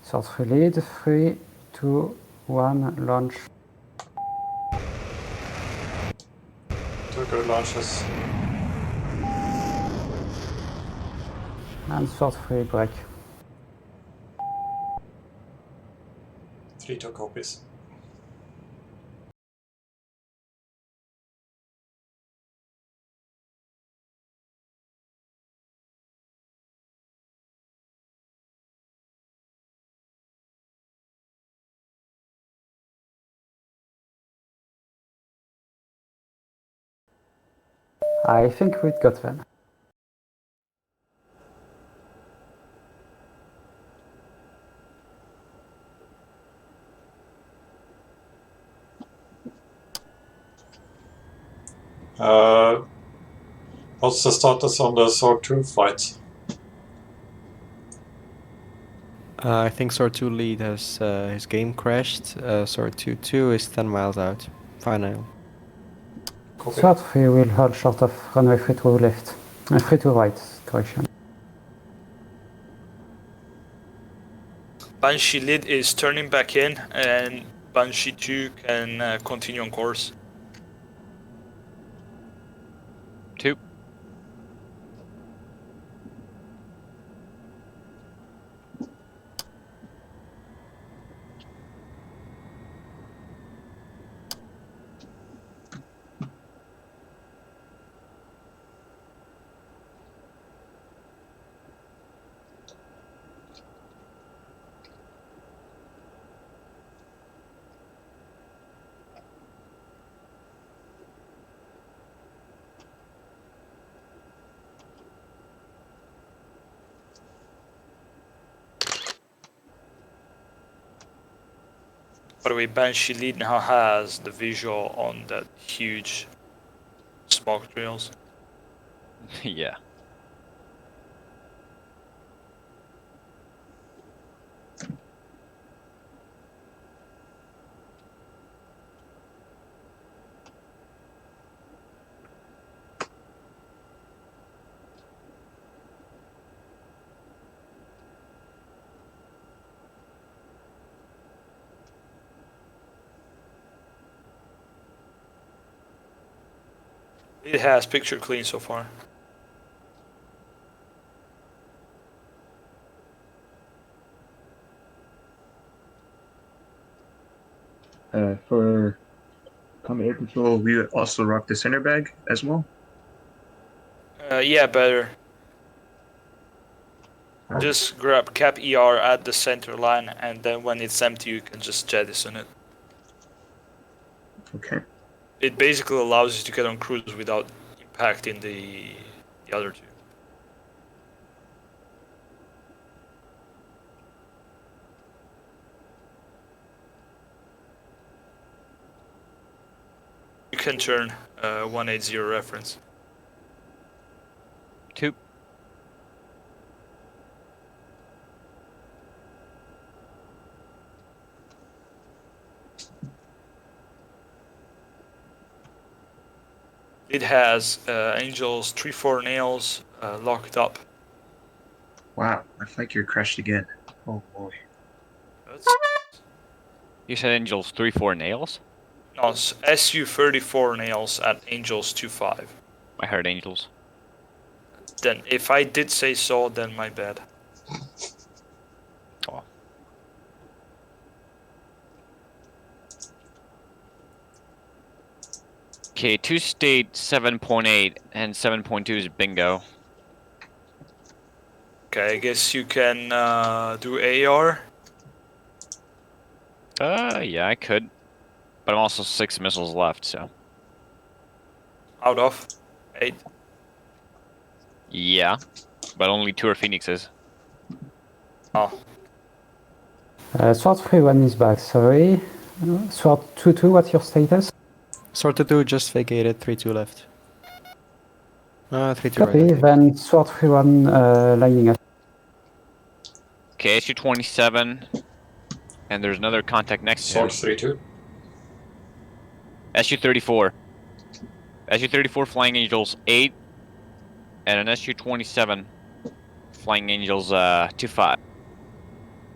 Sort 3 lead, 3, 2, 1, launch. Two good launches. And sort 3 break. 3-2 copies. I think we got them. What's the status on the Sword 2 flight? I think Sword 2 lead has his game crashed. Sword 2-2 is 10 miles out. Final. Copy. Sort 3 will hold short of runway 32 left. 32 right, correction. Banshee lead is turning back in, and Banshee 2 can continue on course. 2. By the way, Banshee lead now has the visual on that huge smoke trails. Yeah. It has picture clean so far. For combat air control, we would also rock the center bag as well. Yeah, better. Just grab cap ER at the center line, and then when it's empty, you can just jettison it. Okay. It basically allows you to get on cruise without impacting the other two. You can turn 180 reference. 2. It has Angels 3-4 nails locked up. Wow, my FlightGear crashed again. Oh boy. That's You said Angels 3-4 nails? no, it's SU-34 nails at Angels 2-5. I heard Angels. Then, if I did say so, then my bad. Oh. Okay, 2 state 7.8 and 7.2 is bingo. Okay, I guess you can do AR. Yeah, I could. But I'm also 6 missiles left, so. Out of 8. Yeah. But only 2 are Phoenixes. Oh, Sword 3 1 is back, sorry. Sword 2 what's your status? Sword 2 just vacated, 3-2 left. 3-2 Copy, right. then Sword 3 1 lining up. Okay, SU-27. And there's another contact next to him. Sword 3-2. SU-34. SU-34 Flying Angels 8. And an SU-27 Flying Angels 2-5.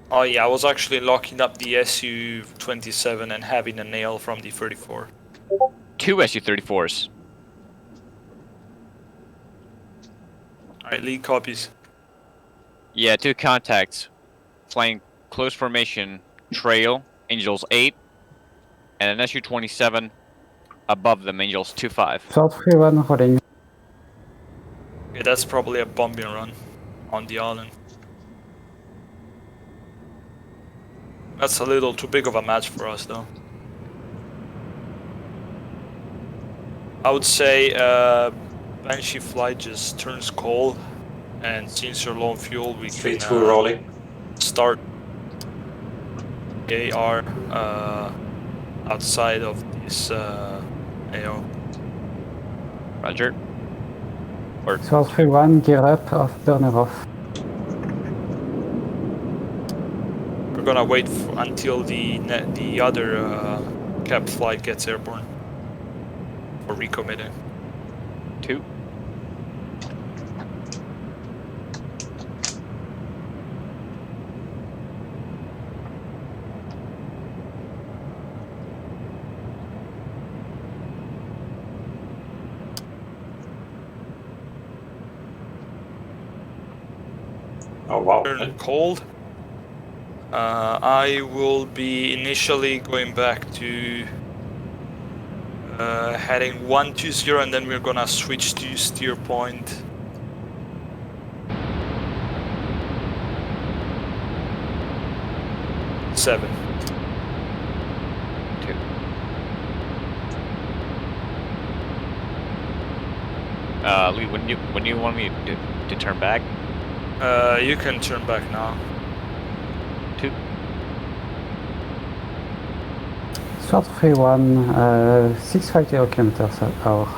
Oh yeah, I was actually locking up the Su-27 and having a nail from the 34. 2 Su-34s. Alright, lead copies. Yeah, 2 contacts. Flying close formation, trail, Angels 8, and an Su-27 above them, Angels 2-5. Short 31 rolling. Okay, that's probably a bombing run on the island. That's a little too big of a match for us though. I would say Banshee flight just turns cold, and since you're low on fuel, we can 3-2 rolling. start AR outside of this AO. Roger. Or Short 31, gear up, off, burner off. We're gonna wait until the other cap flight gets airborne for recommitting. 2. Oh wow. Turn cold. I will be initially going back to heading 120, and then we're gonna switch to steer point. Seven. 2. Lee, when do you want me to turn back? You can turn back now. 2. Short 31, 650 kilometers an hour.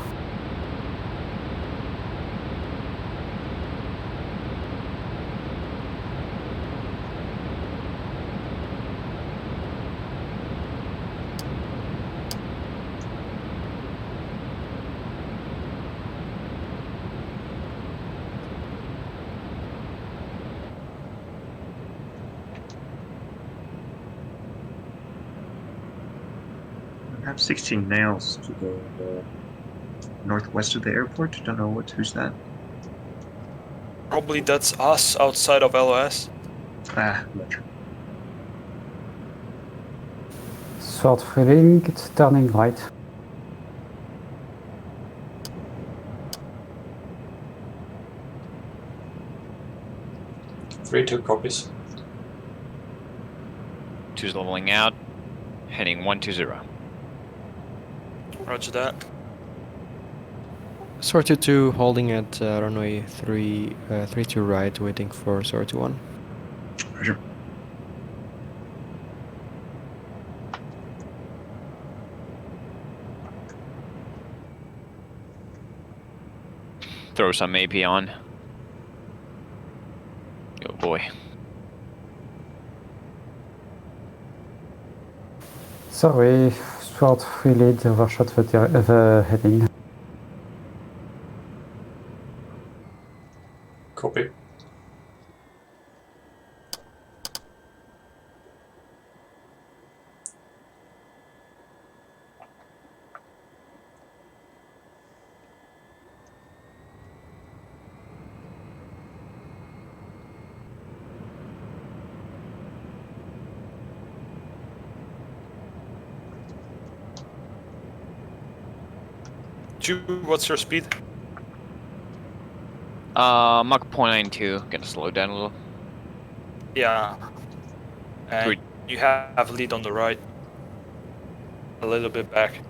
I have 16 nails to the northwest of the airport. Don't know who's that. Probably that's us outside of LOS. Ah, not sure. Short freeing, it's turning right. Three, 2 copies. 2's leveling out, heading 120. Roger that. Sortie 2 holding at runway 32 right, waiting for Sortie 1. Roger. Throw some AP on. Oh boy. Sorry, short free lead, overshot the heading. Copy. What's your speed? Mach 0.92. Gonna slow down a little. Yeah. And Good. you have lead on the right. A little bit back.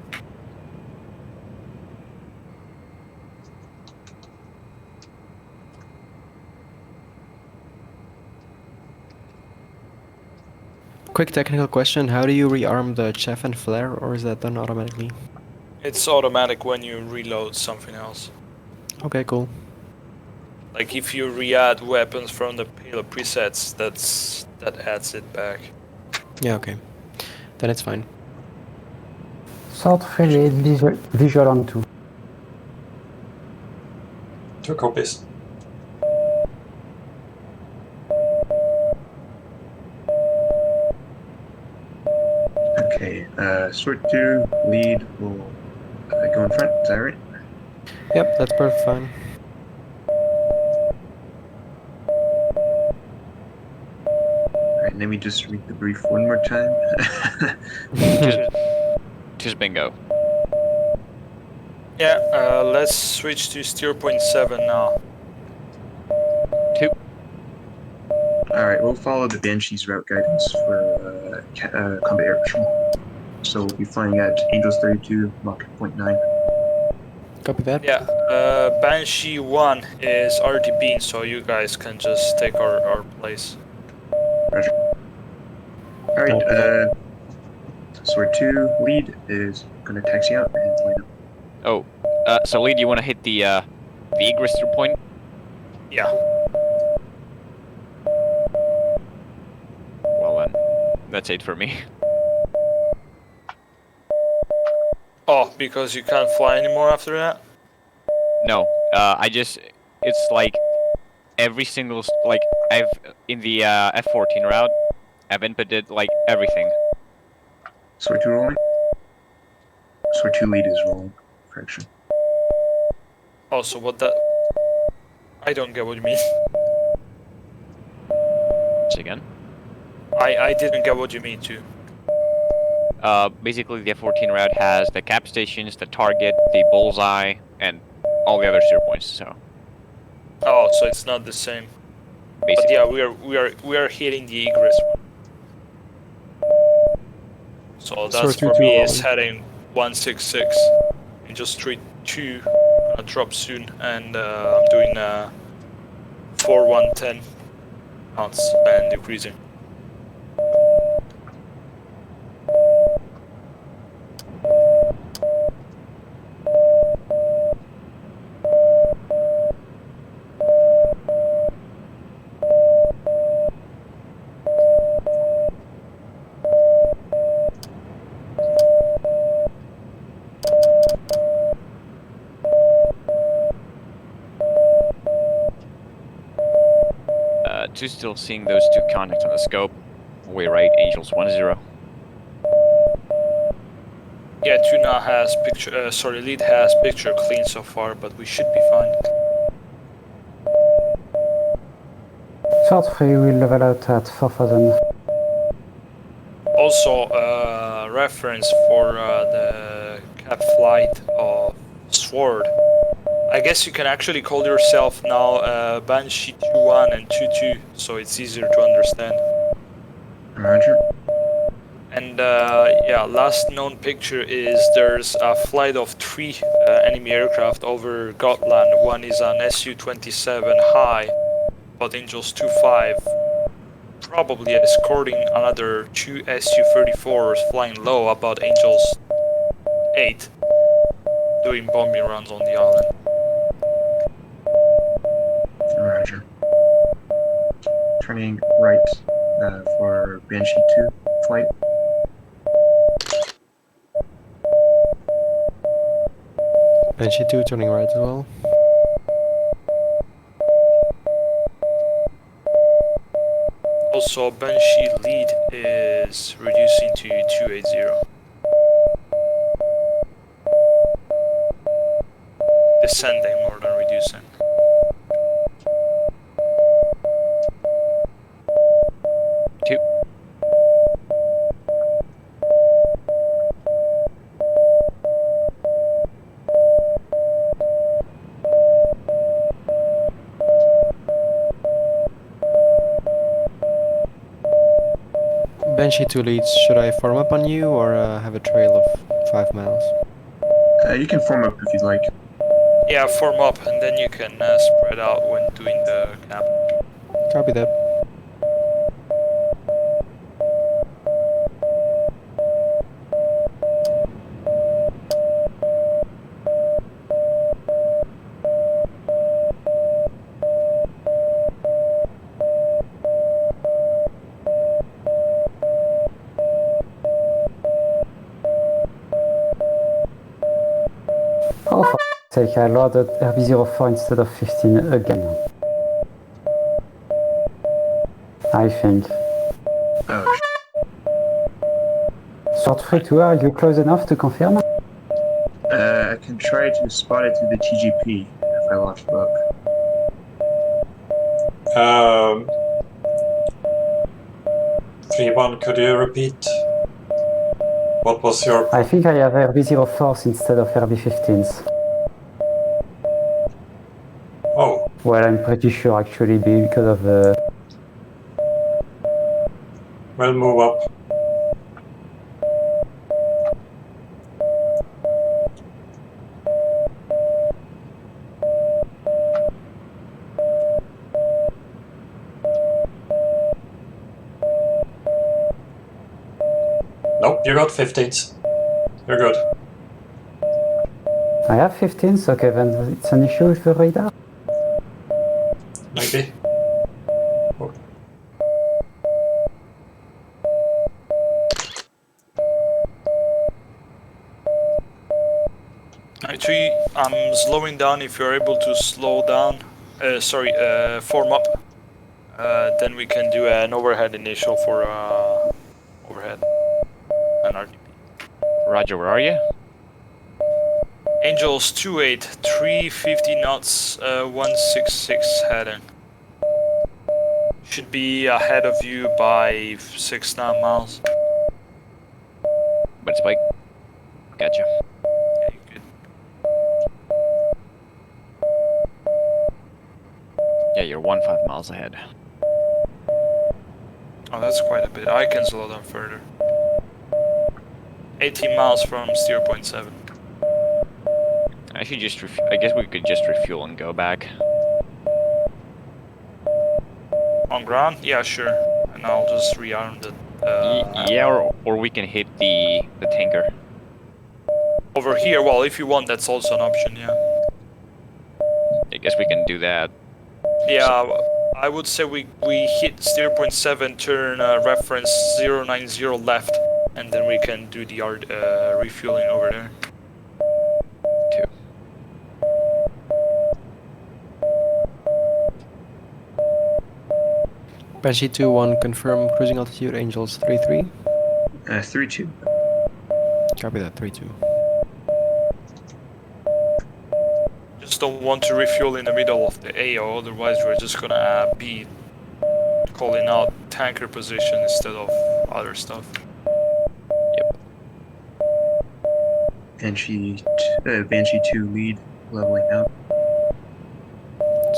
Quick technical question, how do you rearm the chaff and flare, or is that done automatically? It's automatic when you reload something else. Okay, cool. Like if you re-add weapons from the payload presets, that adds it back. Yeah, okay. Then it's fine. Short free lead, visual on 2. 2 copies. Sort 2, lead will go in front, is that right? Yep, that's perfect fine. Alright, let me just read the brief one more time. Just bingo. Yeah, let's switch to steer point 7 now. 2. Alright, we'll follow the Banshee's route guidance for combat air patrol. So we'll be flying at Angels 32, Mach 0.9. Copy that. Yeah, Banshee 1 is RTB, so you guys can just take our place. Roger. Alright, Sword 2, lead is gonna taxi out and line up. Oh, so lead, you want to hit the egress through point? Yeah. Well then, that's it for me. Oh, because you can't fly anymore after that? No, it's like every single, in the F14 route, I've inputted like everything. Sword 2 rolling. Sword 2 lead is rolling. Correction. Oh, so what that... I don't get what you mean. Say again. I didn't get what you mean too. Basically the F14 route has the cap stations, the target, the bullseye, and all the other steer points, so. Oh, so it's not the same. But Basically. yeah, we are hitting the egress one. So that's for me is heading 166 and just straight 2 drop soon, and I'm doing 4110 knots and decreasing. Two still seeing those two contacts on the scope. Way right, Angels 1-0. Yeah, 2 now has picture, lead has picture clean so far, but we should be fine. Short 3 will level out at 4000. Also, reference for the cap flight of Sword. I guess you can actually call yourself now Banshee 2-1 and 2-2, so it's easier to understand. Roger. And yeah, last known picture is there's a flight of 3 enemy aircraft over Gotland. One is an Su-27 high, about Angels 2-5, probably escorting another 2 Su-34s flying low about Angels 8, doing bombing runs on the island. Roger. Turning right for Banshee 2 flight. Banshee 2 turning right as well. Also, Banshee lead is reducing to 280. Descending more than reducing. Banshee 2 leads, should I form up on you or have a trail of 5 miles? You can form up if you'd like. Yeah, form up and then you can spread out when doing the cap. Copy that. Oh, for sake, I loaded RB04 instead of 15 again. I think. Oh, Sort 32, are you close enough to confirm? I can try to spot it through the TGP if I lost luck. Um, 3-1, could you repeat? What was your... I think I have RB04s instead of RB15s. Oh, Well, I'm pretty sure actually because of the... we'll move up. Nope, you got 15s. You're good. I have 15s, okay, then it's an issue with the radar. Maybe. Oh. Actually, I'm slowing down. If you're able to slow down, form up, then we can do an overhead initial for overhead and RTB. Roger, where are you? Angels 28, 350 knots, 166 heading. Should be ahead of you by 6-9 miles. But Spike. Gotcha. Yeah, you good. Yeah, you're 15 miles ahead. Oh, that's quite a bit. I can slow down further. 18 miles from 0.7. I should just. I guess we could just refuel and go back. On ground? Yeah, sure. And I'll just rearm the... Yeah, or we can hit the tanker. Over here, well, if you want, that's also an option, yeah. I guess we can do that. Yeah, I would say we hit 0.7, turn reference 090 left, and then we can do the refueling over there. 2. Banshee 2-1, confirm cruising altitude, Angels 33. 3-2. Copy that, 3-2. Just don't want to refuel in the middle of the AO, otherwise we're just gonna be calling out tanker position instead of other stuff. Yep. Banshee 2 lead, leveling out.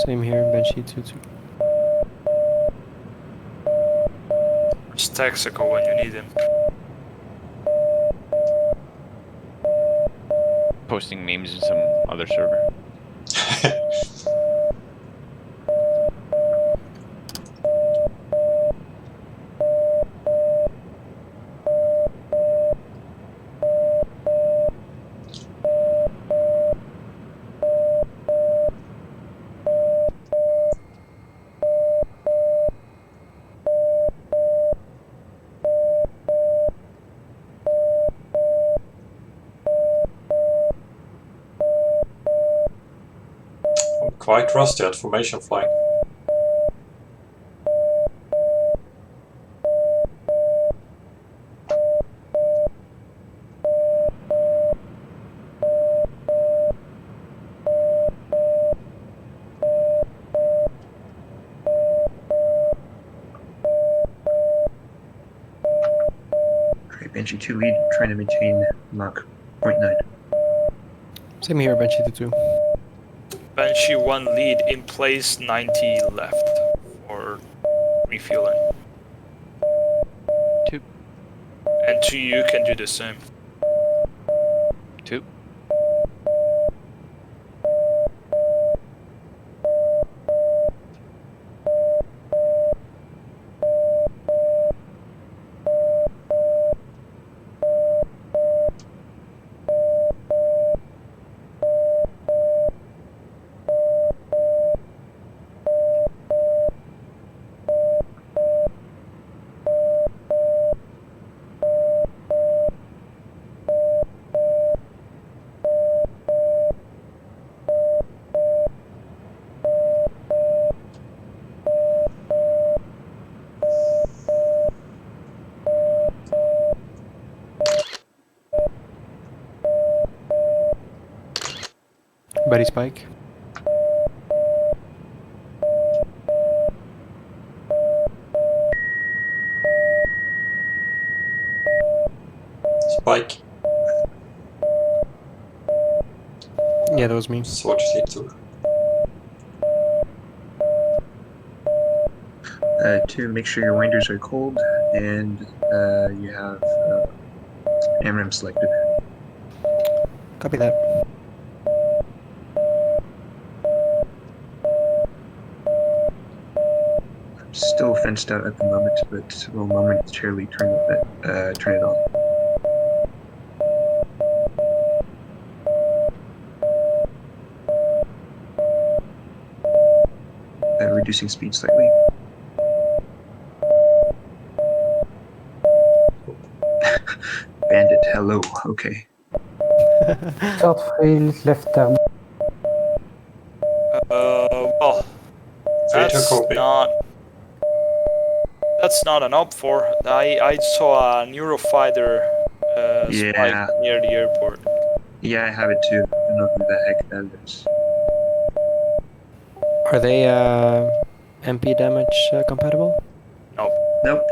Same here, Banshee 2-2. Where's Texaco when you need him? Posting memes in some other server. I'm quite rusty at formation flying. Alright, Banshee 2 lead, trying to maintain Mach 0.9. Same here, Banshee 2-2. Banshee 1 lead in place, 90 left for refueling. 2. And 2, you can do the same. 2. Ready, Spike. Spike. Yeah, that was me. Sortie 2. 2, make sure your winders are cold and you have AMRAAM selected. Copy that. Still fenced out at the moment, but will momentarily turn it on. Reducing speed slightly. Bandit, hello. Okay. Short free left turn. Well, 3-2 copy. that's not an OPFOR. I saw a Eurofighter spike near the airport. Yeah, I have it too. I don't know who the heck that is. Are they MP damage compatible? Nope. Nope.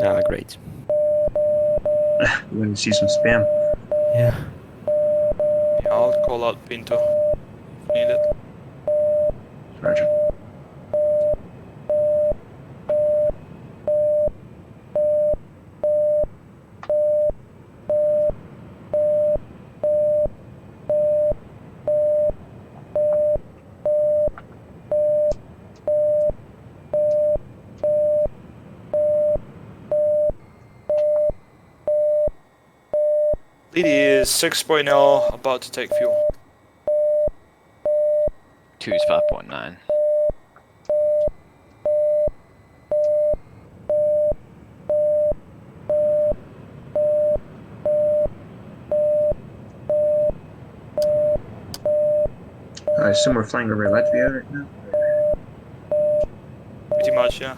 Ah, great. We're gonna see some spam. Yeah. Yeah, I'll call out Pinto if needed. Roger. Lead is 6.0, about to take fuel. 2 is 5.9. I assume we're flying over Latvia right now? Pretty much, yeah.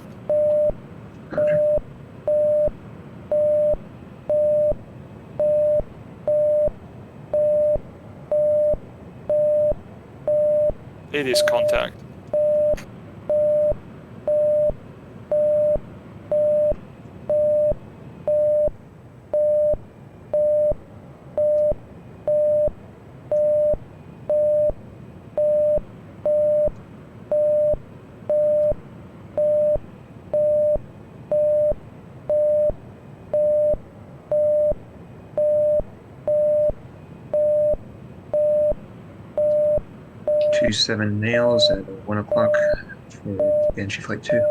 Roger. It is contact. Seven nails at 1 o'clock for Banshee Flight 2.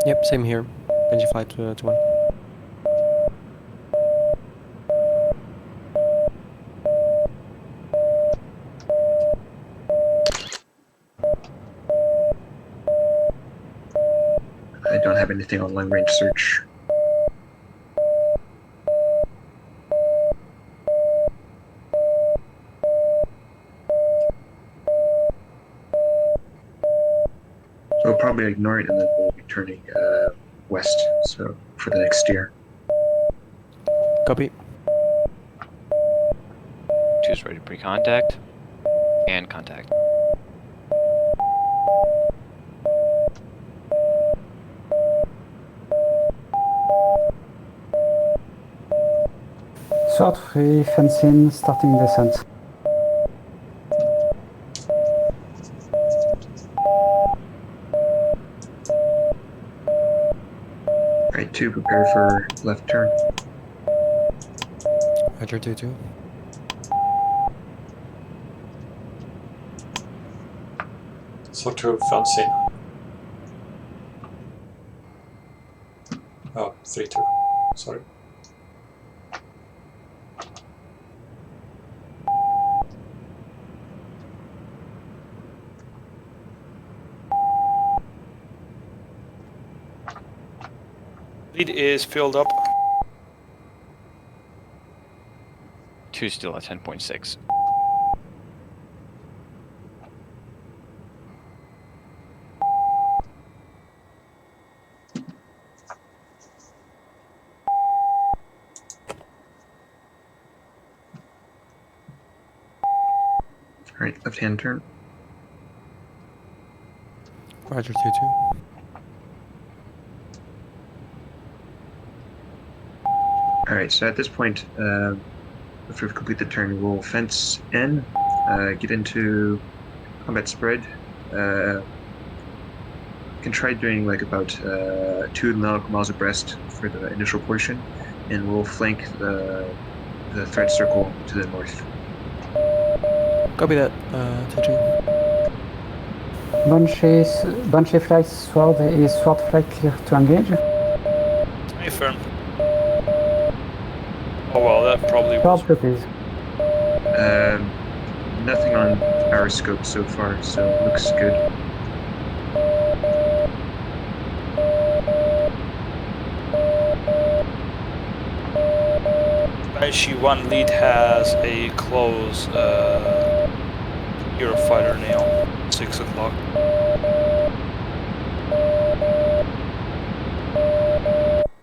Yep, same here. Benji flight to 1. I don't have anything on long range search. So we'll probably ignore it and then we'll be turning west, so for the next steer. Copy. 2 is ready to pre-contact. And contact. Short free, fencing, starting descent. Right, 2, prepare for left turn. Roger 2-2. So 2 fencing. Oh, 3-2. Sorry. Lead is filled up. 2 still at 10.6. Alright, left-hand turn. Roger 22. Alright, so at this point, after we've completed the turn, we'll fence in, get into combat spread. Can try doing like about 2 nautical miles abreast for the initial portion, and we'll flank the threat circle to the north. Copy that, 22. Banshee flight sword is sword flight clear to engage. Affirm. Oh well, that probably was. Sword please. Nothing on our scope so far, so it looks good. Banshee 1 lead has a close Eurofighter nail, 6 o'clock.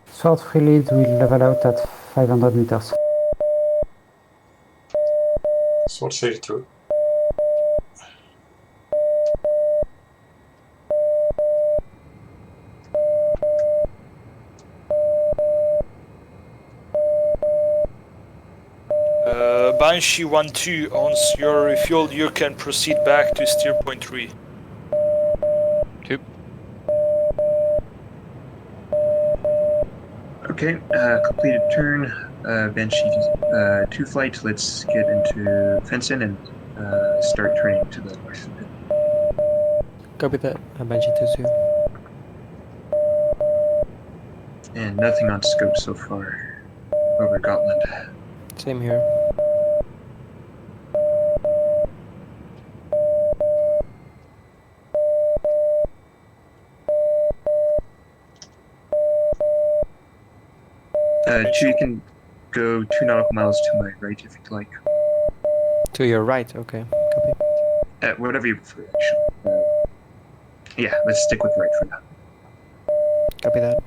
Sword 3 lead will level out at 500 meters. Sword 32. Banshee 1-2, once you're refueled, you can proceed back to steer point 3. Okay, completed turn. Banshee 2 flight. Let's get into fence in and start turning to the north. Copy that, Banshee 22. And nothing on scope so far over Gotland. Same here. You can go 2 nautical miles to my right if you'd like. To your right, okay. Copy. Whatever you prefer, actually. Yeah, let's stick with right for now. Copy that.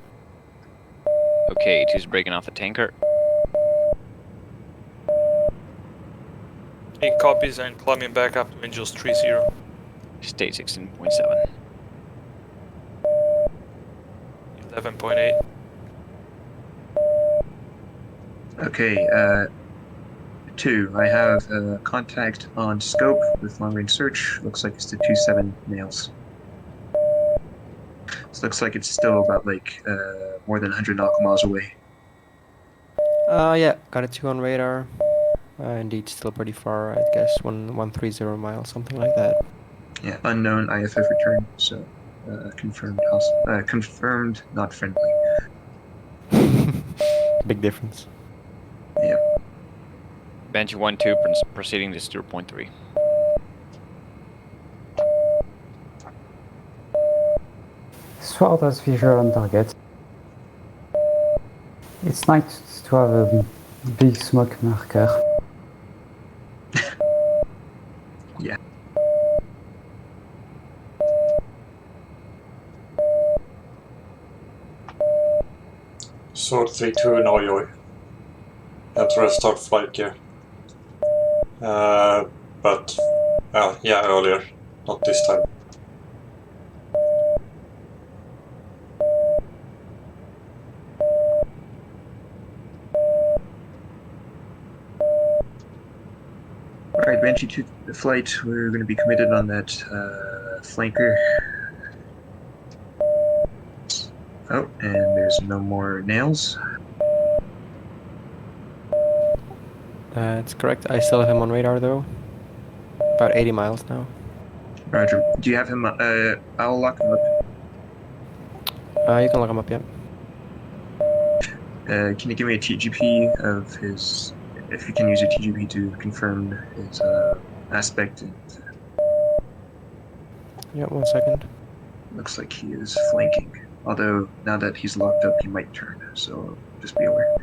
Okay, two's breaking off the tanker. 8 copies and climbing back up to Angels 3-0. State 16.7. 11.8. Okay, 2. I have contact on scope with long-range search. Looks like it's the 27 nails. This looks like it's still about like more than 100 nautical miles away. Yeah, got a 2 on radar. Indeed, still pretty far, I guess 130 miles, something like that. Yeah, unknown IFF return, so confirmed not friendly. Big difference. Yeah. Banshee 1-2 proceeding to steer point 3. Sword has visual on target. It's nice to have a big smoke marker. Yeah. Sword 32 in Oyoy. Had to restart FlightGear. But, yeah, earlier. Not this time. Alright, Banshee 2 flight, we're going to be committed on that flanker. Oh, and there's no more nails. That's correct. I still have him on radar though. About 80 miles now. Roger. Do you have him? I'll lock him up. You can look him up, yeah. Can you give me a TGP of his, if you can use a TGP to confirm his aspect? And, Yeah, 1 second. looks like he is flanking. Although, now that he's locked up, he might turn, so just be aware.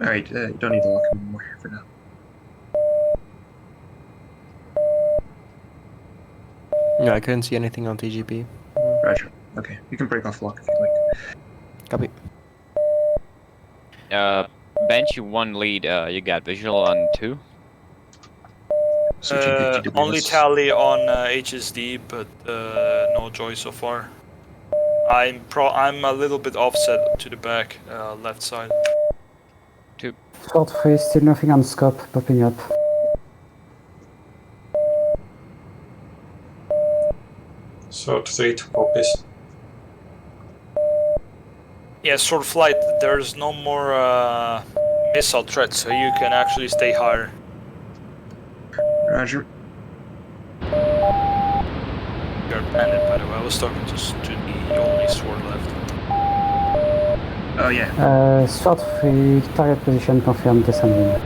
Alright, you don't need to lock him anymore for now. Yeah, I couldn't see anything on TGP. Roger. Okay, you can break off lock if you like. Copy. Banshee 1 lead, you got visual on 2? Switching to GWS. Only tally on HSD, but no joy so far. I'm a little bit offset to the back, left side. 2. Short 3, still nothing on scope popping up. Sort 3 to copies. Yeah, short flight, there's no more missile threat, so you can actually stay higher. Roger. You're banded, by the way. I was talking to the only sword left. Oh yeah. Short 3, target position confirmed, descending.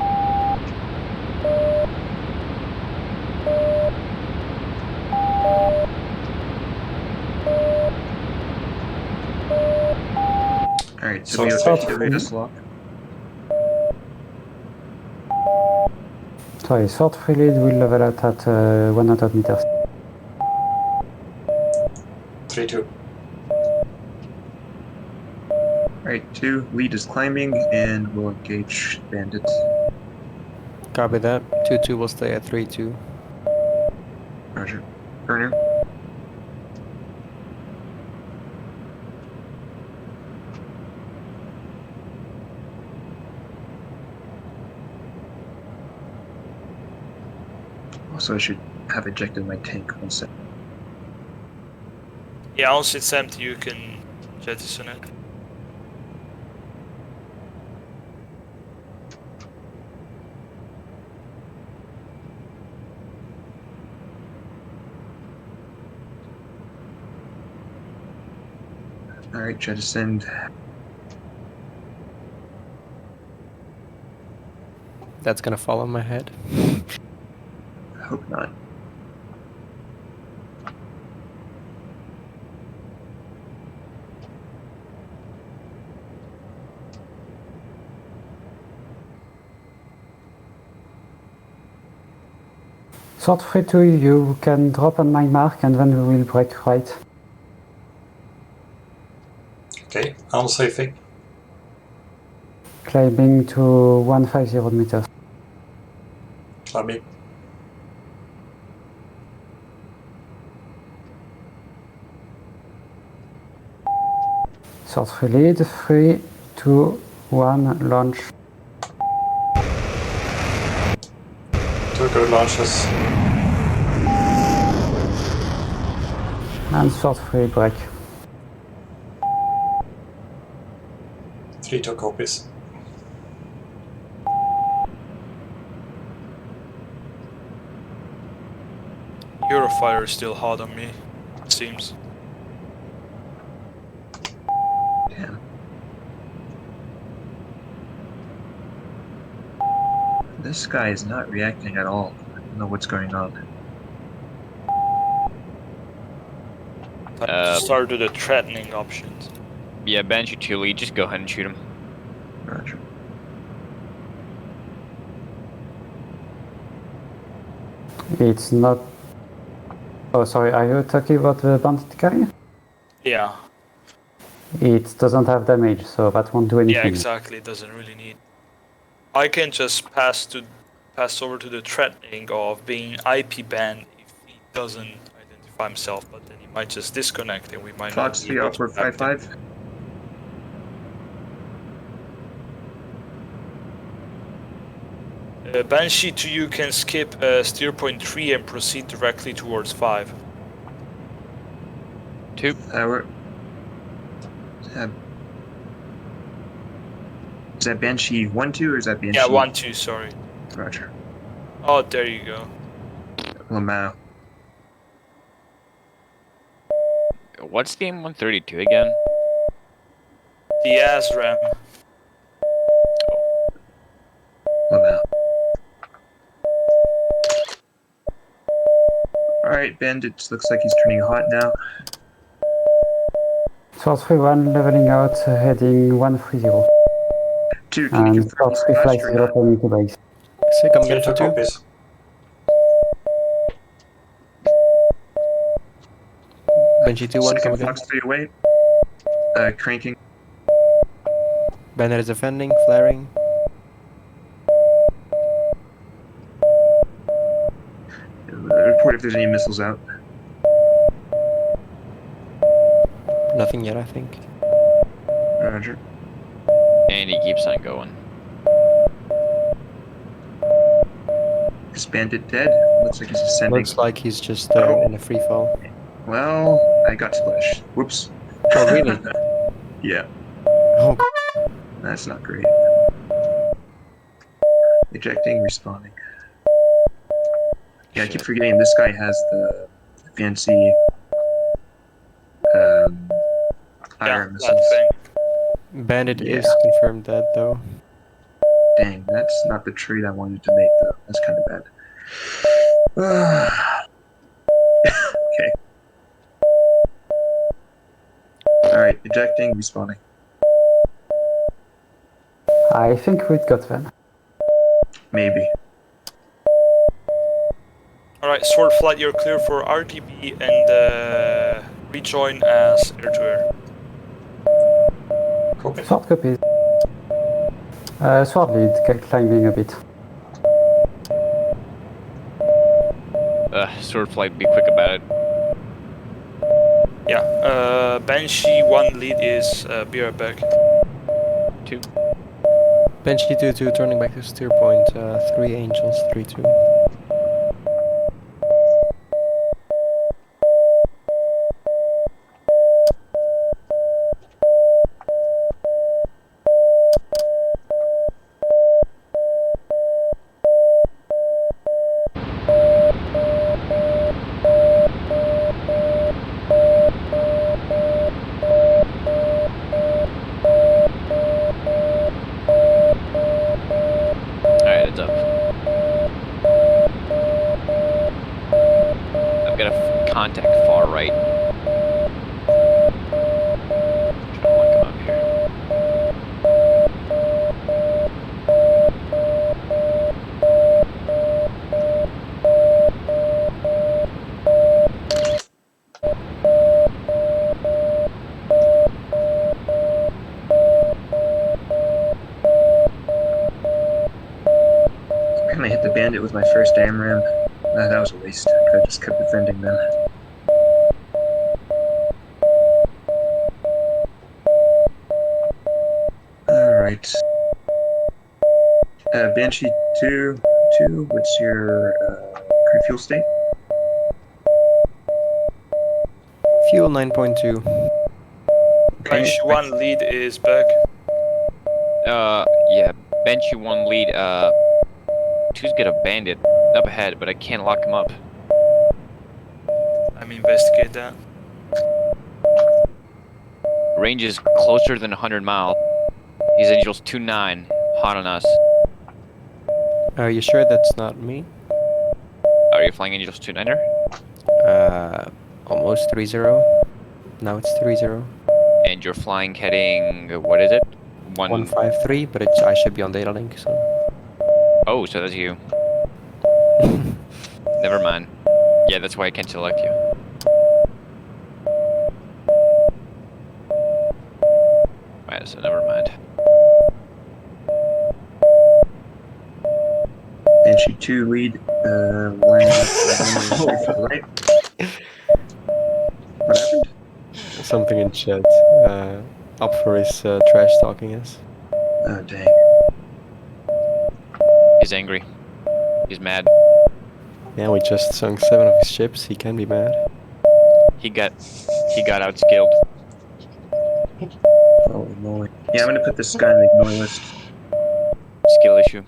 Alright, so So we have short GWS lock. Sorry, short 3 lead will level out at 100 meters. 3-2. Alright, 2, lead is climbing, and we'll engage bandit. Copy that. 2-2 will stay at 3-2. Roger. Burner. Also, I should have ejected my tank 1 sec. Yeah, once it's empty, you can jettison it. Alright, jettison. That's gonna fall on my head. Hope not. Short 3-2, you can drop on my mark and then we will break right. Okay, unsafing. Climbing to 150 meters. Climbing. Short 3 lead, 3, 2, 1, launch. 2 good launches. And short 3 break. 3-2 copies. Eurofighter is still hot on me, it seems. Damn. This guy is not reacting at all. I don't know what's going on. Start with the threatening options. Yeah, Banshee 2 lead, just go ahead and shoot him. Roger. It's not... Oh, sorry, are you talking about the bandit carrier? Yeah. It doesn't have damage, so that won't do anything. Yeah, exactly. It doesn't really need. I can just pass over to the threatening of being IP banned if he doesn't identify himself, but then he might just disconnect and we might Fox not 3 upward 5-5. Banshee 2, you can skip steer point 3 and proceed directly towards 5. 2. We're... is that Banshee 1-2 or is that Banshee? Yeah, 1-2, sorry. Roger. Oh, there you go. Lamau. What's game 132 again? The ASRAM. Lamau. Alright, Bandit looks like he's turning hot now. Short 3-1 leveling out, heading 130. 2, can you And confirm short 3 flight flash or 0 not? turning to base. Sick, I'm good 3-2 for 2. copies. Banshee 2-1, come Second again. Fox 3 away. Cranking. Bandit is defending, flaring. Report if there's any missiles out. Nothing yet, I think. Roger. And he keeps on going. Is Bandit dead? Looks like he's ascending. Looks like he's just Oh. in a free fall. Well, I got splashed. Whoops. Oh, really? Yeah, Oh, that's not great. Ejecting, respawning. Yeah, I keep forgetting this guy has the fancy Yeah, IR that missiles. thing. Bandit Yeah. is confirmed dead, though. Dang, that's not the trade I wanted to make, though. That's kind of bad. Okay. Alright, ejecting, respawning. I think we got them. Maybe. Alright, Sword Flight, you're clear for RTB and rejoin as air-to-air. Copy. Sword copies. Sword lead, climbing a bit. Sword flight, be quick about it. Yeah, Banshee 1 lead is be right back. 2. Banshee 2-2, turning back to steer point. 3 Angels, 3-2. Alright, it's up. I've got a contact far right. Trying to lock him up here. And I hit the Bandit with my first AMRAAM. That was a waste. I could have just kept defending them. Alright. Banshee 2, what's your crude fuel state? Fuel 9.2. Banshee 1 lead is back. Yeah, Banshee 1 lead, 2's got a bandit up ahead, but I can't lock him up. Let me investigate that. Range is closer than 100 mile. These Angels 2-9, hot on us. Are you sure that's not me? Are you flying Angels 2-9er? Almost 3-0. Now it's 3-0. And you're flying heading, what is it? 153, but it's, I should be on data link, so. Oh, so that's you. Never mind. Yeah, that's why I can't select you. Right, so never mind. Banshee 2 lead, one right. What happened? Something in chat. OPFOR is trash talking us. Oh, dang. He's angry. He's mad. Yeah, we just sunk 7 of his ships, he can be mad. He got outskilled. Holy moly. Yeah, I'm gonna put this guy on the ignore list. Skill issue.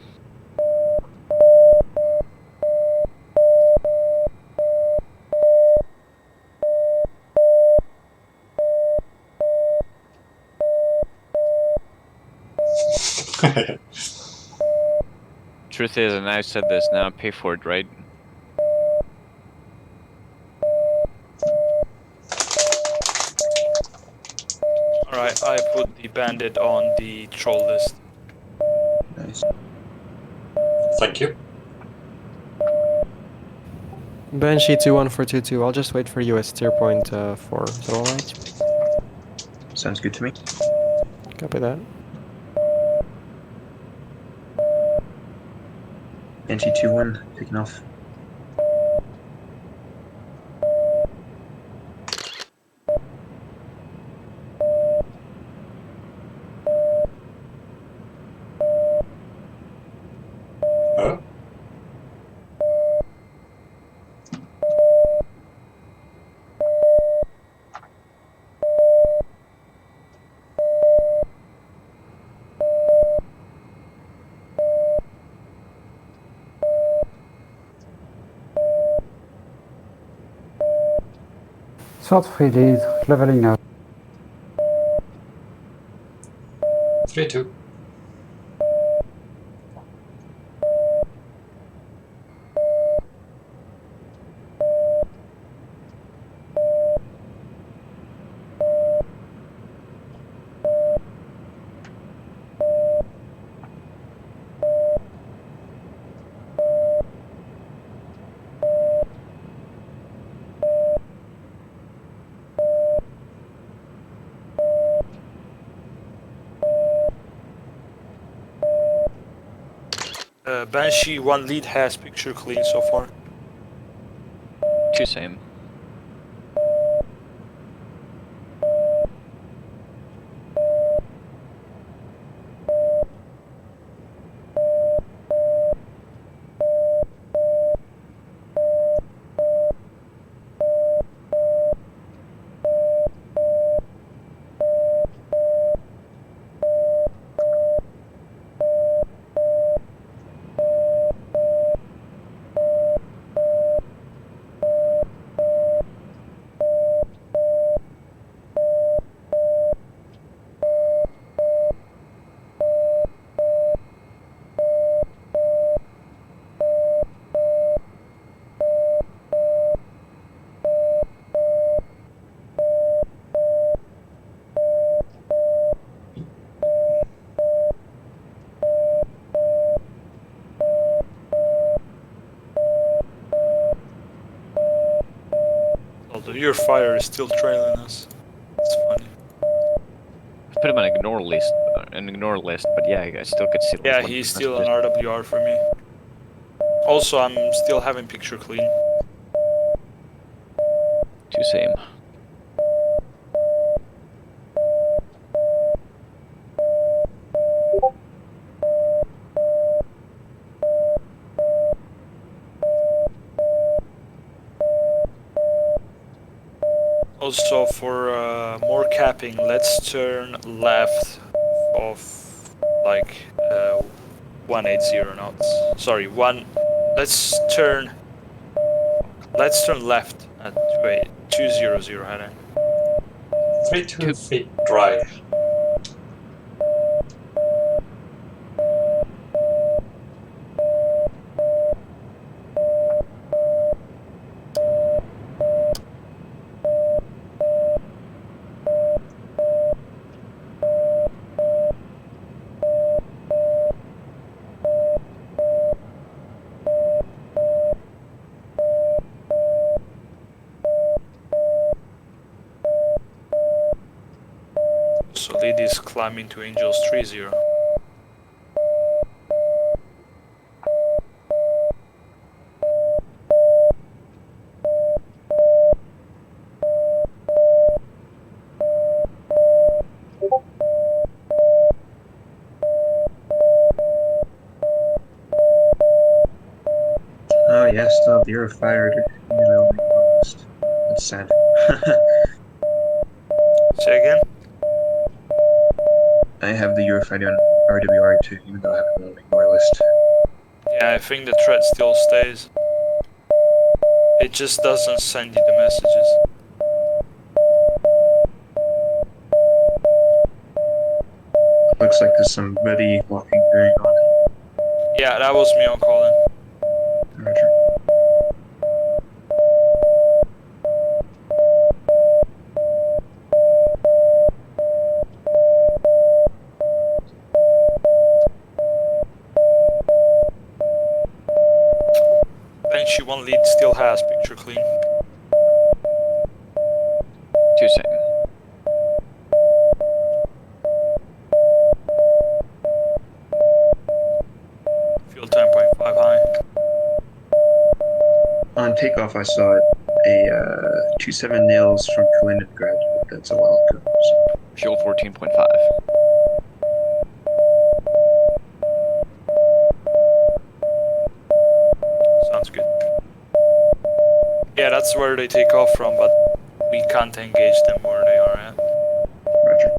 Truth is, and I've said this, now pay for it, right? Alright, I put the bandit on the troll list. Nice. Thank you. Banshee 21422, I'll just wait for you at steer point 4. Is that alright? Sounds good to me. Copy that. Banshee 2-1, taking off. Huh? Sword 3 lead, leveling up. 3-2. Banshee 1 lead has picture clean so far. 2 same. Although your fire is still trailing us. It's funny. I put him on ignore list, but yeah, I still could see. Yeah, he's still on RWR for me. Also, I'm still having picture clean. 2 same. Also, for more capping, let's turn left of like 180 knots. Sorry, let's turn left at 200 heading. 3-2 feet dry. So lead is climbing to Angels 30. Oh yeah, still have the Eurofighter, you know, that's sad. Say again? I have the Eurofighter on RWR too, even though I have it on the ignore list. Yeah, I think the threat still stays. It just doesn't send you the messages. Looks like there's some ready walking going on. Yeah, that was me on calling. Roger. Banshee 1 lead still has picture Temperature clean. 2 seconds. Fuel 10.5 high. On takeoff, I saw a 27 nails from Kaliningrad, but that's a while ago. So. Fuel 14.5. Sounds good. Yeah, that's where they take off from, but we can't engage them where they are at. Roger.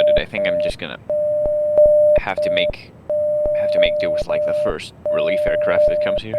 Dude, I think I'm just gonna have to make do with like the first relief aircraft that comes here.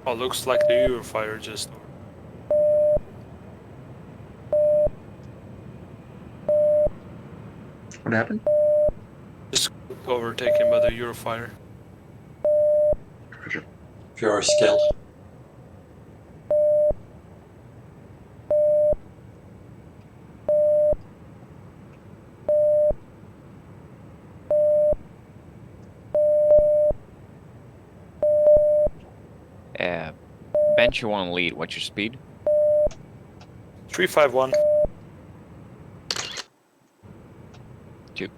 Oh, looks like the Eurofighter just What happened? overtaken by the Eurofighter. Roger. Pure skill. Bench, you want to lead. What's your speed? 351. 2.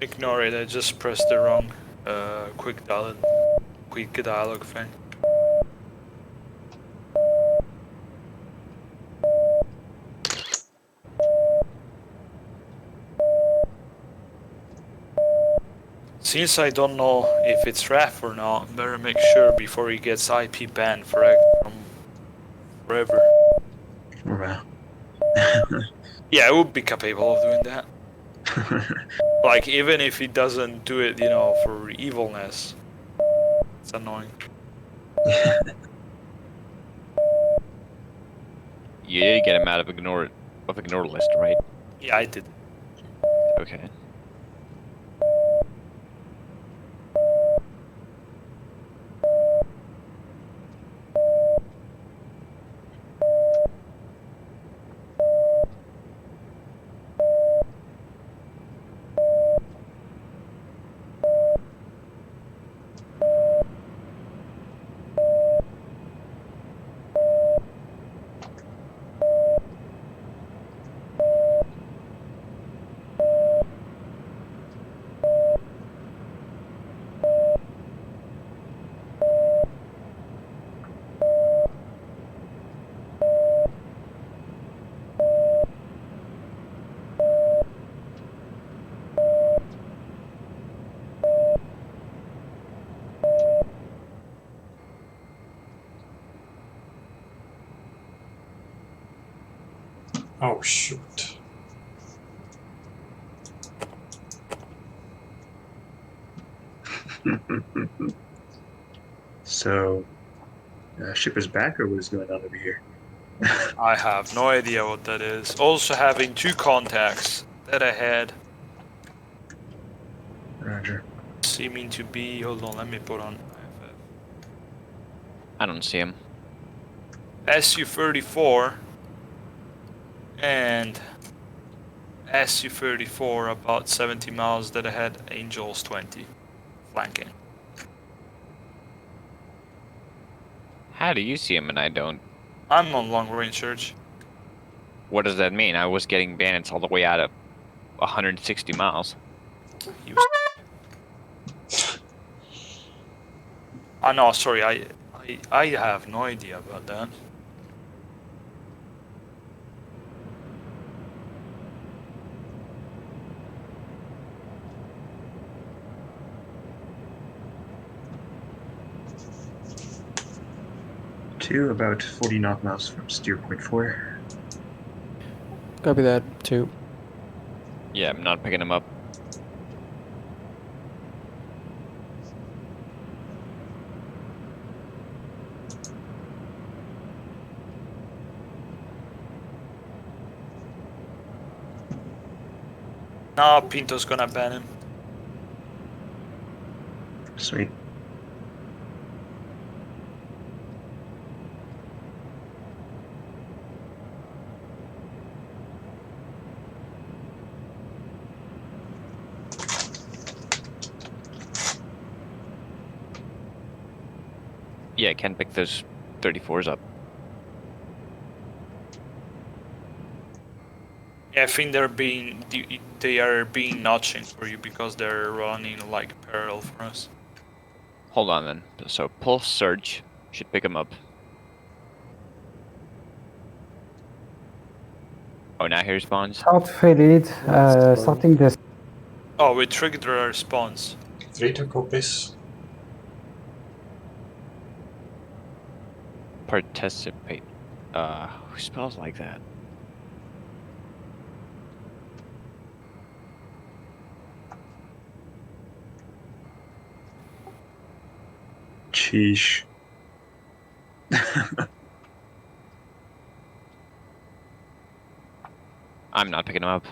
Ignore it, I just pressed the wrong quick dialogue thing. Since I don't know if it's RAF or not, better make sure before he gets IP banned from forever. Wow. Yeah, I would be capable of doing that. Like, even if he doesn't do it, you know, for evilness. It's annoying. You did get him out of ignore list, right? Yeah, I did. Okay. Oh shoot. So, ship is back, or what is going on over here? I have no idea what that is. Also having 2 contacts dead ahead. Roger. Seeming to be... Hold on, let me put on IFF. I don't see him. SU-34 and SU-34 about 70 miles dead ahead, Angels 20 flanking. How do you see him and I don't? I'm on long range search. What does that mean? I was getting bandits all the way out of 160 miles. He was... Oh no, sorry, I have no idea about that. To about 40 knot miles from steer point 4. Copy that, 2. Yeah, I'm not picking him up. No, Pinto's gonna ban him. Sweet. Yeah, can't pick those 34s up. Yeah, I think they are being notching for you because they're running like parallel for us. Hold on then. So pulse surge should pick him up. Oh, now he responds. Short 3 lead, starting the Oh, we triggered a response. 3-2 copies. Participate. Who spells like that? Sheesh. I'm not picking him up.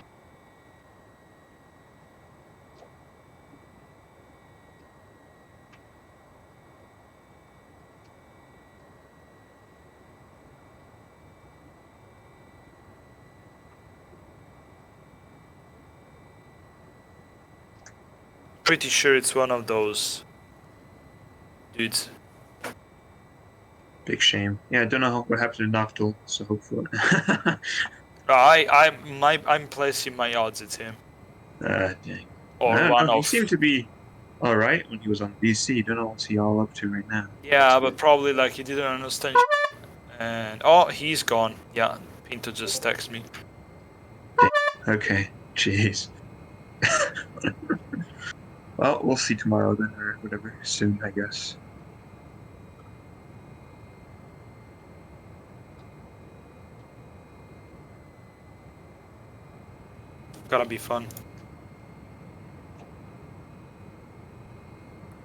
Pretty sure it's one of those dudes. Big shame. Yeah, I don't know what happened to Noctul, so hopefully. I'm placing my odds it's him. Dang. Or I don't one know, he of. seemed to be alright when he was on BC. Don't know what's he all up to right now. Yeah, but probably like he didn't understand. And oh, he's gone. Yeah, Pinto just texted me. Okay, jeez. Well, we'll see tomorrow then, or whatever, soon, I guess. Gonna be fun.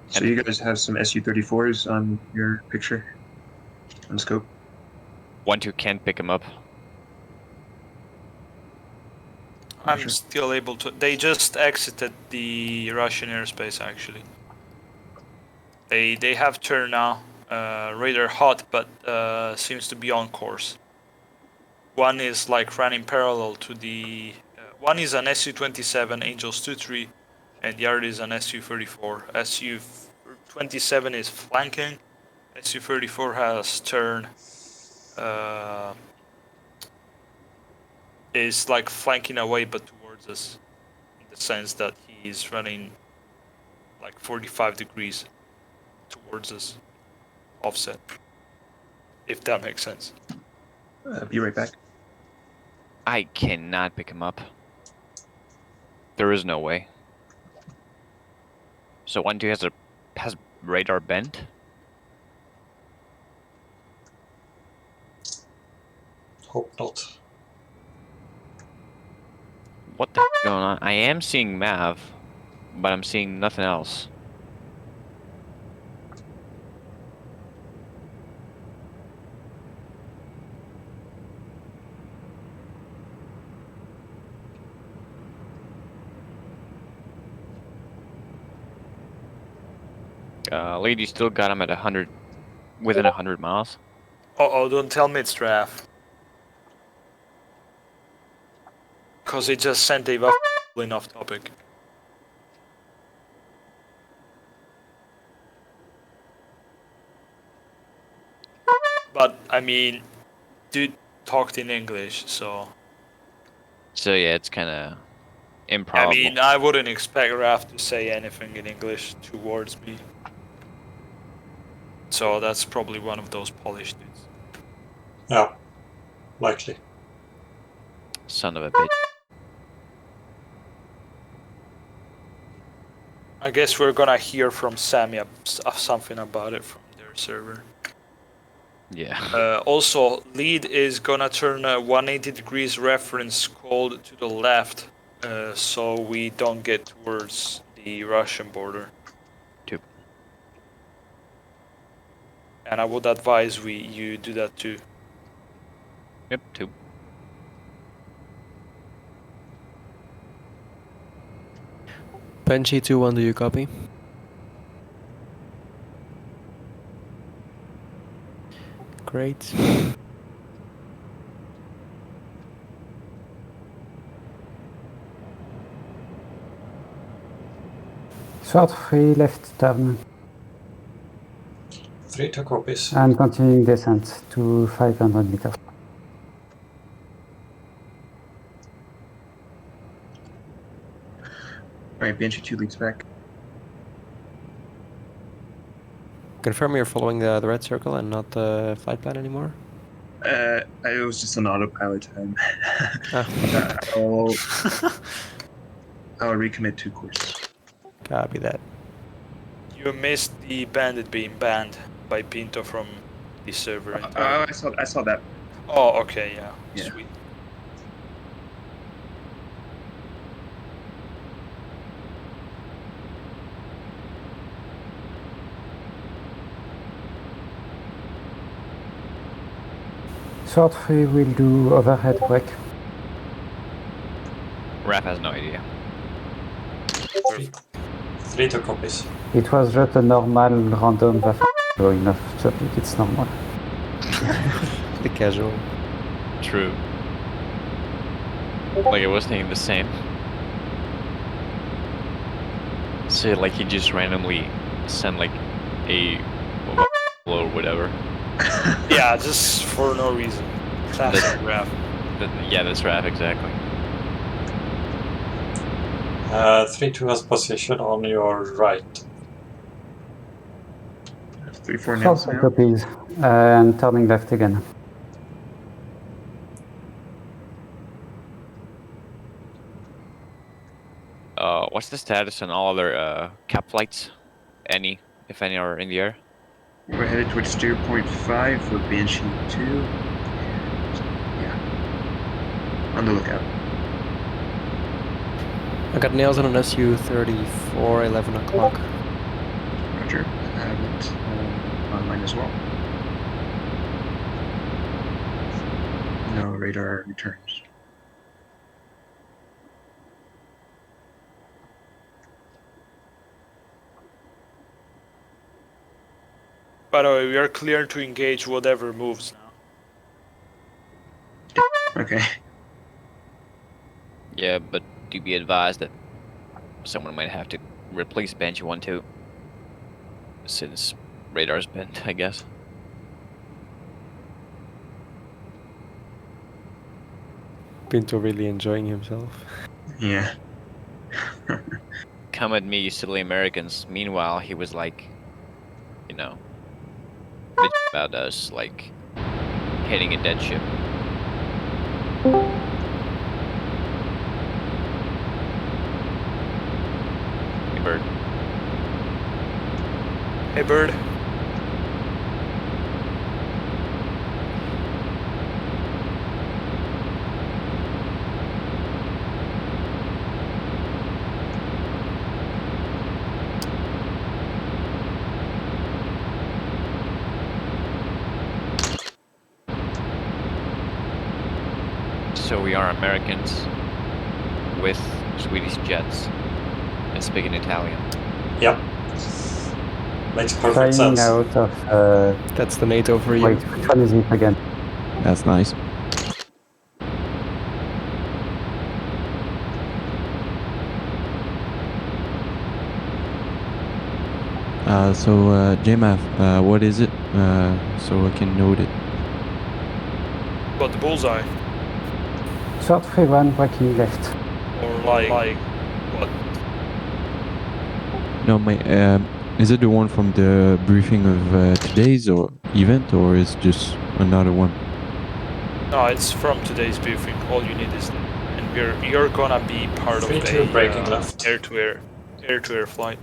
So you guys have some Su-34s on your picture? On scope? 1-2 can't pick him up. I'm Sure. still able to. They just exited the Russian airspace actually. They have turned now. Radar hot, but seems to be on course. One is like running parallel to the. One is an Su-27 Angels 2-3, and the other is an Su-34. Su-27 is flanking. Su-34 has turned. Is like flanking away, but towards us, in the sense that he is running like 45 degrees towards us, offset. If that makes sense. Be right back. I cannot pick him up. There is no way. So 1-2 has radar bent? Hope not. What the heck is going on? I am seeing Mav, but I'm seeing nothing else. Lady still got him at 100, within 100 miles. Oh, don't tell me it's draft. Because it just sent a off topic. But, I mean, dude talked in English, so... So yeah, it's kind of improbable. I mean, I wouldn't expect Raf to say anything in English towards me. So that's probably one of those Polish dudes. Yeah, likely. Son of a bitch. I guess we're gonna hear from Sammy something about it from their server. Yeah. Also, lead is gonna turn a 180 degrees reference cold to the left, so we don't get towards the Russian border. Two. And I would advise you do that too. Yep, 2. Banshee 2-1, do you copy? Great. Short 3 left turn 3 to copies. and continuing descent to 500 meters. Alright, Banshee 2 leads back. Confirm you're following the red circle and not the flight plan anymore? It was just an autopilot time. Oh. I'll recommit to course. Copy that. You missed the bandit being banned by Pinto from the server. I saw that. Oh, okay, yeah. Yeah. Sweet. Short 3 will do overhead brake. Raph has no idea. 3 to copies. It was just a normal random Waffe going off topic, it's normal. The casual. True. Like I was thinking the same. So like he just randomly sent like a or whatever. Yeah, just for no reason. Classic Raf. Yeah, that's Raph exactly. 3-2 has position on your right. 3-4 now. Short 3 copies and turning left again. What's the status on all other cap flights? Any, if any, are in the air? We're headed towards steer point 5 for Banshee 2. Yeah. On the lookout. I got nails on an SU-34, 11 o'clock. Roger. I have it on mine as well. No radar returns. By the way, we are clear to engage whatever moves now. Okay. Yeah, but do be advised that someone might have to replace Banshee 1-2 since radar's bent, I guess. Pinto really enjoying himself. Yeah. Come at me, you silly Americans. Meanwhile, he was like, you know, bitch about us, like, hitting a dead ship. Hey, Bird. Hey, Bird. So we are Americans with Swedish jets and speaking Italian. Yep. Makes perfect Flying sense. out of... That's the NATO for you. wait, which one is it again? That's nice. So JMAF, what is it? So I can note it. But the bullseye, Short 31, braking left. or like what? No, my is it the one from the briefing of today's or event, or is just another one? No, it's from today's briefing. All you need is there, and you're gonna be part of 3-2 a braking left. air-to-air flight.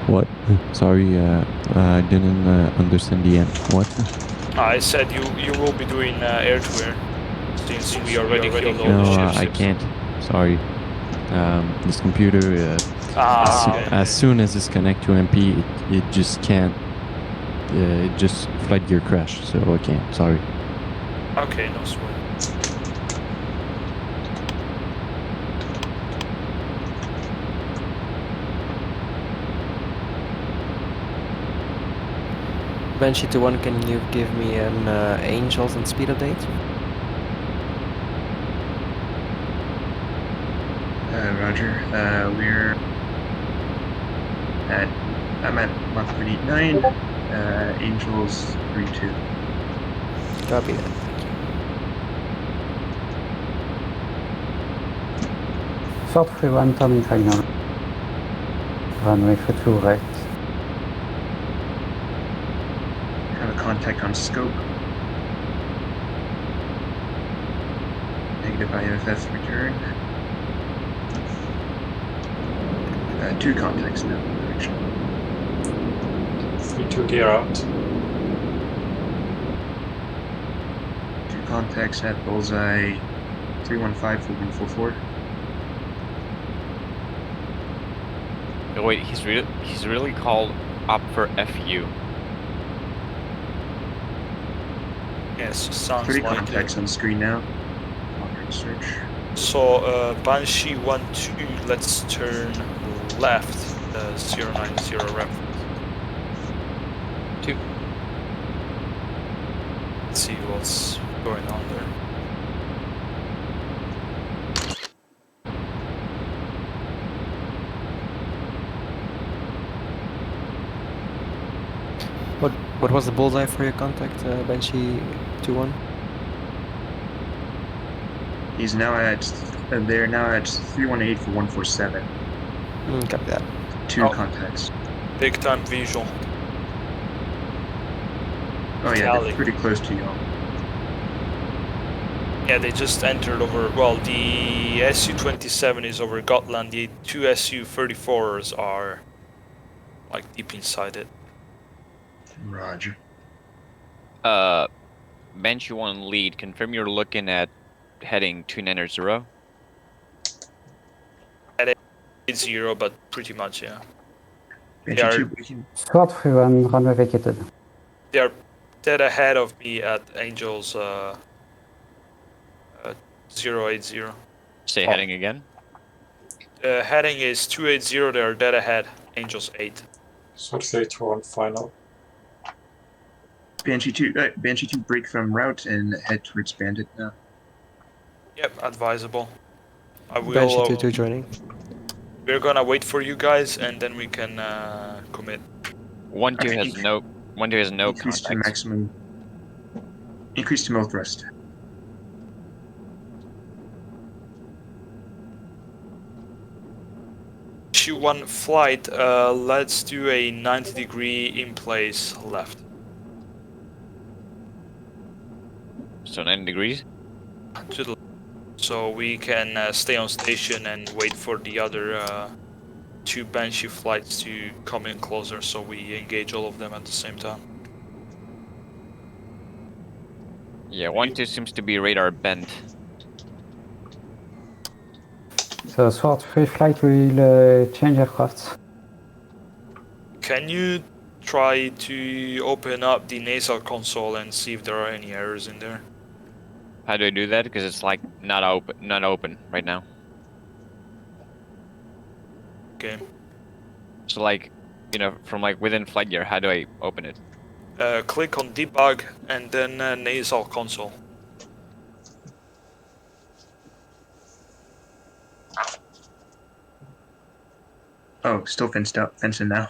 What? Sorry, I didn't understand the end. What? I said you will be doing air-to-air, since we already killed all No, the ships. I can't. Sorry. This computer, Okay. as soon as it's connect to MP, it just can't. It just FlightGear crash, so I can't. Sorry. Okay, no sweat. Banshee 21, can you give me an Angels and speed update? Roger. I'm at Mach 189. Angels 32. Copy that, thank you. Short 31, turning final. Runway 32 right. Have a contact on scope. Negative IFF return. Two contacts now. Direction. 3-2 gear out. Two contacts at bullseye 315 for 144. Oh, wait, he's really called up for FU. Yes, sounds 30 like contacts on screen now. Long-range search. So, Banshee 1-2, let's turn left, 090 reference. 2. Let's see what's going on there. What was the bullseye for your contact, Banshee 21? He's now at. They're now at 318 for 147. Copy that. Two Oh. contacts. Big time visual. Oh yeah, Tally. they're pretty close to y'all. Yeah, they just entered over. Well, the SU-27 is over Gotland. The two SU-34s are like deep inside it. Roger. Banshee 1 lead, confirm you're looking at heading 290. At 80, but pretty much, yeah. Banshee are- 2 breaking. Short 31, runway vacated. They are dead ahead of me at Angels 080. Say heading again. Heading is 280. They are dead ahead. Angels 8. Sort 3-2 on final. Banshee 2 break from route and head towards Bandit now. Yep, advisable. I Banshee will. 22 joining. We're gonna wait for you guys, and then we can commit. 1-2 Okay, has no. 1-2 has no Increase to contacts. maximum. Increase to mill thrust. Issue 1 flight. Let's do a 90-degree in place left. So 90 degrees. To the so we can stay on station and wait for the other two Banshee flights to come in closer, so we engage all of them at the same time. Yeah, 1-2 seems to be radar bent. So short 3 flight will change aircrafts. Can you try to open up the nasal console and see if there are any errors in there? How do I do that? Because it's like not open right now. Okay. So like, you know, from like within FlightGear, how do I open it? Click on debug and then nasal console. Oh, still fenced up, fencing now.